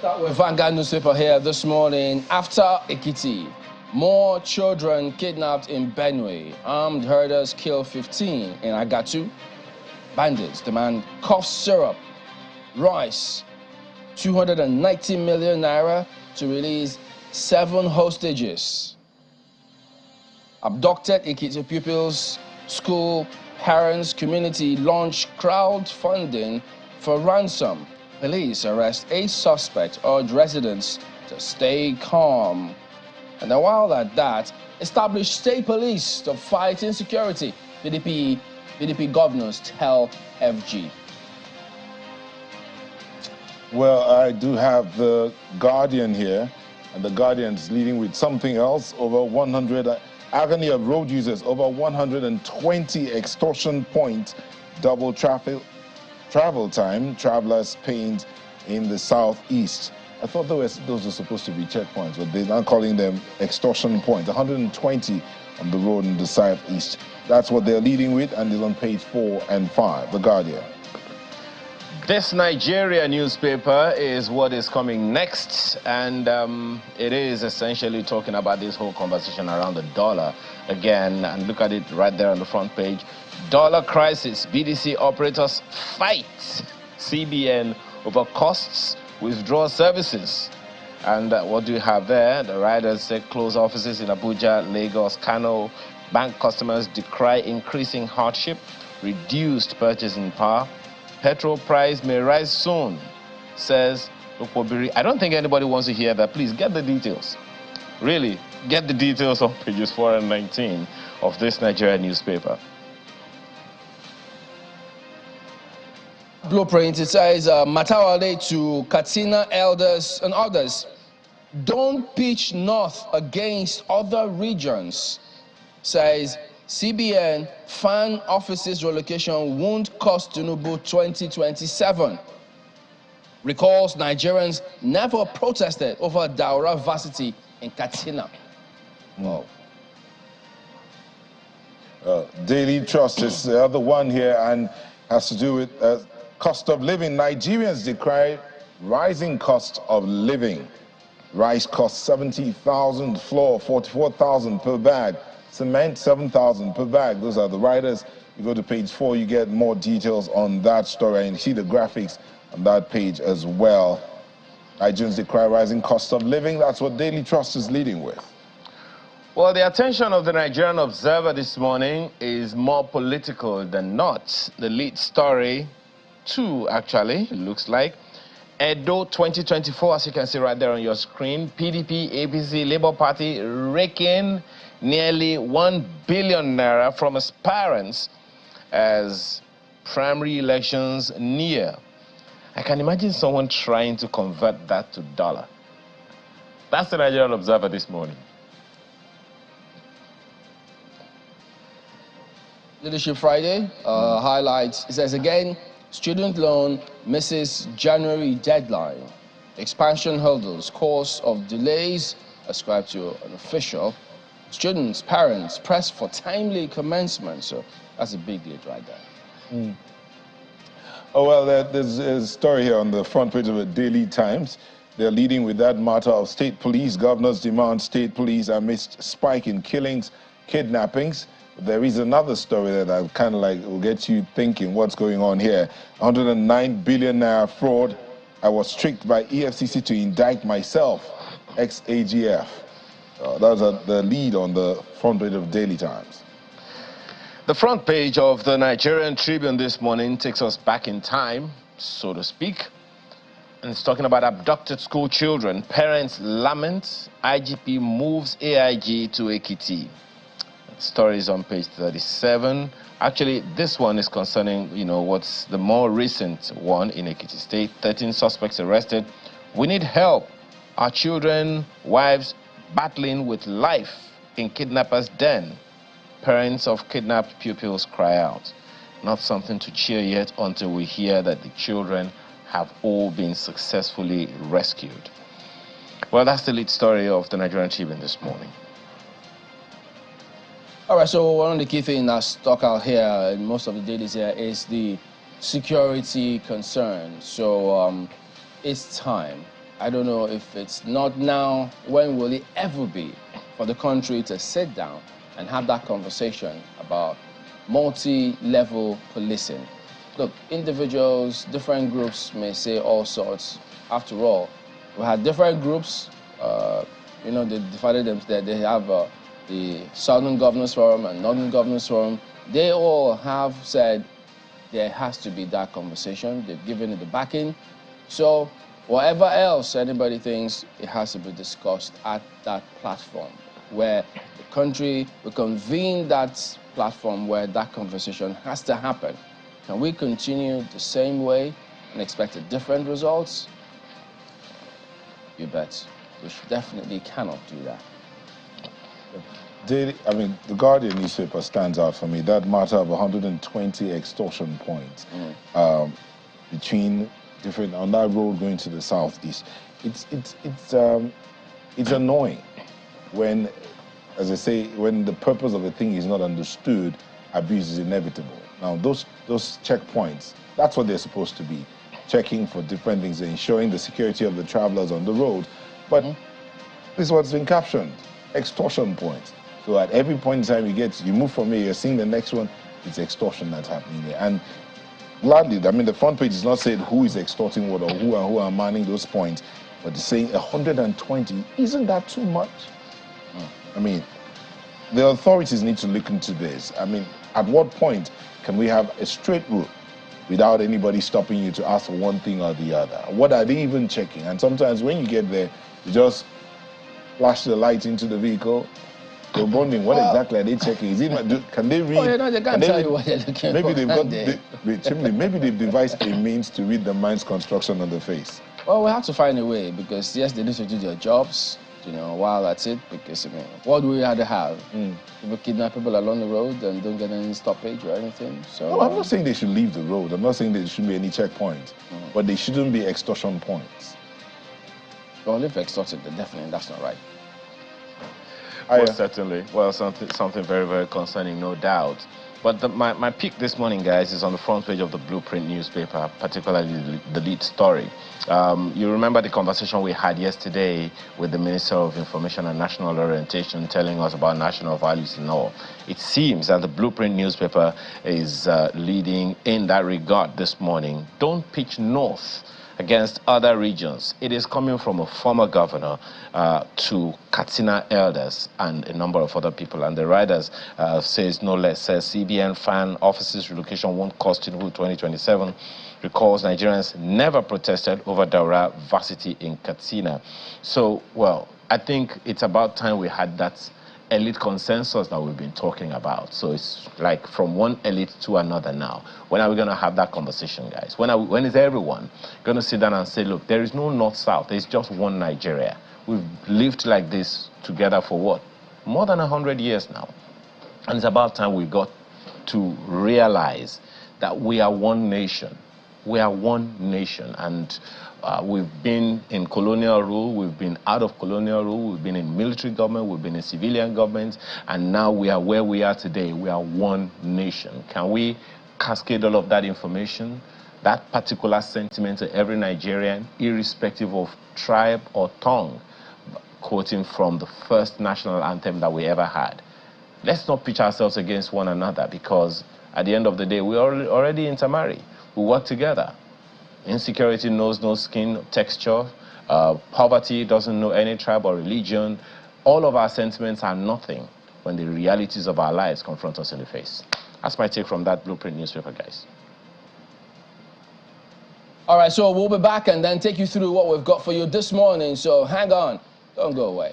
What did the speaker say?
Start with Vanguard newspaper here this morning. After Ekiti, more children kidnapped in Benue. Armed herders kill 15 in Agatu. Bandits demand cough syrup, rice, 290 million naira to release 7 hostages. Abducted Ekiti pupils, school, parents, community launch crowdfunding for ransom. Police arrest 8 suspects, urge residents to stay calm. And then while at that, establish state police to fight insecurity. PDP governors tell FG. Well, I do have the Guardian here, and the Guardian's leading with something else. Over 100 agony of road users, over 120 extortion points, double travel time, travelers pained in the southeast. I thought those were supposed to be checkpoints, but they're now calling them extortion points. 120 on the road in the southeast. That's what they're leading with, and it's on page 4 and 5, the Guardian. This Nigerian newspaper is what is coming next, and it is essentially talking about this whole conversation around the dollar again. And look at it right there on the front page. Dollar crisis, BDC operators fight CBN over costs, withdraw services. And what do you have there? The riders say close offices in Abuja, Lagos, Kano. Bank customers decry increasing hardship, reduced purchasing power. Petrol price may rise soon, says Lokpobiri. I don't think anybody wants to hear that. Please get the details. Really, get the details on pages 4 and 19 of this Nigerian newspaper. Blueprint, it says, Matawale to Katsina elders and others, don't pitch north against other regions, says CBN fan offices relocation won't cost Tinubu 2027. Recalls Nigerians never protested over Daura varsity in Katsina. Wow. Daily Trust is the other one here and has to do with cost of living. Nigerians decry rising cost of living. Rice costs 70,000, flour 44,000 per bag. Cement, 7,000 per bag. Those are the riders. You go to page 4, you get more details on that story, and you see the graphics on that page as well. Nigerians decry rising cost of living. That's what Daily Trust is leading with. Well, the attention of the Nigerian Observer this morning is more political than not. The lead story, 2 actually, it looks like. Edo 2024, as you can see right there on your screen. PDP, APC, Labour Party raking nearly 1 billion naira from aspirants as primary elections near. I can imagine someone trying to convert that to dollar. That's the Nigerian Observer this morning. Leadership Friday highlights, it says again, student loan misses January deadline. Expansion hurdles, cause of delays ascribed to an official. Students, parents press for timely commencement. So that's a big lead right there. Oh, well, there's a story here on the front page of the Daily Times. They're leading with that matter of state police. Governors demand state police amidst spike in killings, kidnappings. There is another story that I kind of like will get you thinking what's going on here. 109 billion naira fraud. I was tricked by EFCC to indict myself, ex-AGF. That was the lead on the front page of Daily Times. The front page of the Nigerian Tribune this morning takes us back in time, so to speak. And it's talking about abducted school children. Parents lament, IGP moves AIG to Ekiti. Stories on page 37. Actually, this one is concerning, what's the more recent one in Ekiti State. 13 suspects arrested. We need help. Our children, wives, battling with life in kidnappers' den. Parents of kidnapped pupils cry out. Not something to cheer yet until we hear that the children have all been successfully rescued. Well, that's the lead story of the Nigerian Tribune this morning. All right, so one of the key things that's stuck out here in most of the dailies here is the security concern. So it's time. I don't know if it's not now. When will it ever be for the country to sit down and have that conversation about multi-level policing? Look, individuals, different groups may say all sorts. After all, we had different groups. You know, they divided them. They have the Southern Governors Forum and Northern Governors Forum. They all have said there has to be that conversation. They've given it the backing. So whatever else anybody thinks, it has to be discussed at that platform where the country will convene that platform where that conversation has to happen. Can we continue the same way and expect a different results? You bet. We definitely cannot do that. The Guardian newspaper stands out for me. That matter of 120 extortion points between different on that road going to the southeast. It's annoying when, as I say, when the purpose of a thing is not understood, abuse is inevitable. Now those checkpoints, that's what they're supposed to be, checking for different things, ensuring the security of the travelers on the road. But this is what's been captioned: extortion points. So at every point in time you move from here, you're seeing the next one, it's extortion that's happening there. And gladly, I mean, the front page is not saying who is extorting what or who are manning those points, but it's saying 120. Isn't that too much? I mean, the authorities need to look into this. I mean, at what point can we have a straight route without anybody stopping you to ask for one thing or the other? What are they even checking? And sometimes when you get there, you just flash the light into the vehicle. You're wondering, what exactly are they checking? Is it, can they read? Oh, you know, they can't tell you what they're looking maybe for. They've got maybe they've devised a means to read the mind's construction on the face. Well, we have to find a way, because yes, they need to do their jobs, you know, while that's it. Because I mean, what do we rather have? People kidnap people along the road and don't get any stoppage or anything. So no, I'm not saying they should leave the road. I'm not saying there shouldn't be any checkpoints, but they shouldn't be extortion points. Well, if extorted, then definitely that's not right. Well, certainly. Well, something very, very concerning, no doubt. But my pick this morning, guys, is on the front page of the Blueprint newspaper, particularly the lead story. You remember the conversation we had yesterday with the Minister of Information and National Orientation telling us about national values and all. It seems that the Blueprint newspaper is leading in that regard this morning. Don't pitch north against other regions. It is coming from a former governor to Katsina elders and a number of other people. And the writers says no less, says CBN fan offices relocation won't cost Tinubu 2027. Recalls Nigerians never protested over Daura varsity in Katsina. So, well, I think it's about time we had that elite consensus that we've been talking about. So it's like from one elite to another now. When are we going to have that conversation, guys? When is everyone going to sit down and say, look, there is no north-south, there's just one Nigeria. We've lived like this together for what? More than 100 years now. And it's about time we got to realize that we are one nation. We are one nation, and we've been in colonial rule, we've been out of colonial rule, we've been in military government, we've been in civilian government, and now we are where we are today. We are one nation. Can we cascade all of that information, that particular sentiment to every Nigerian, irrespective of tribe or tongue, quoting from the first national anthem that we ever had? Let's not pitch ourselves against one another, because at the end of the day, we are already intermarried. We work together. Insecurity knows no skin texture. Poverty doesn't know any tribe or religion. All of our sentiments are nothing when the realities of our lives confront us in the face. That's my take from that Blueprint newspaper, guys. All right, so we'll be back and then take you through what we've got for you this morning. So hang on, don't go away.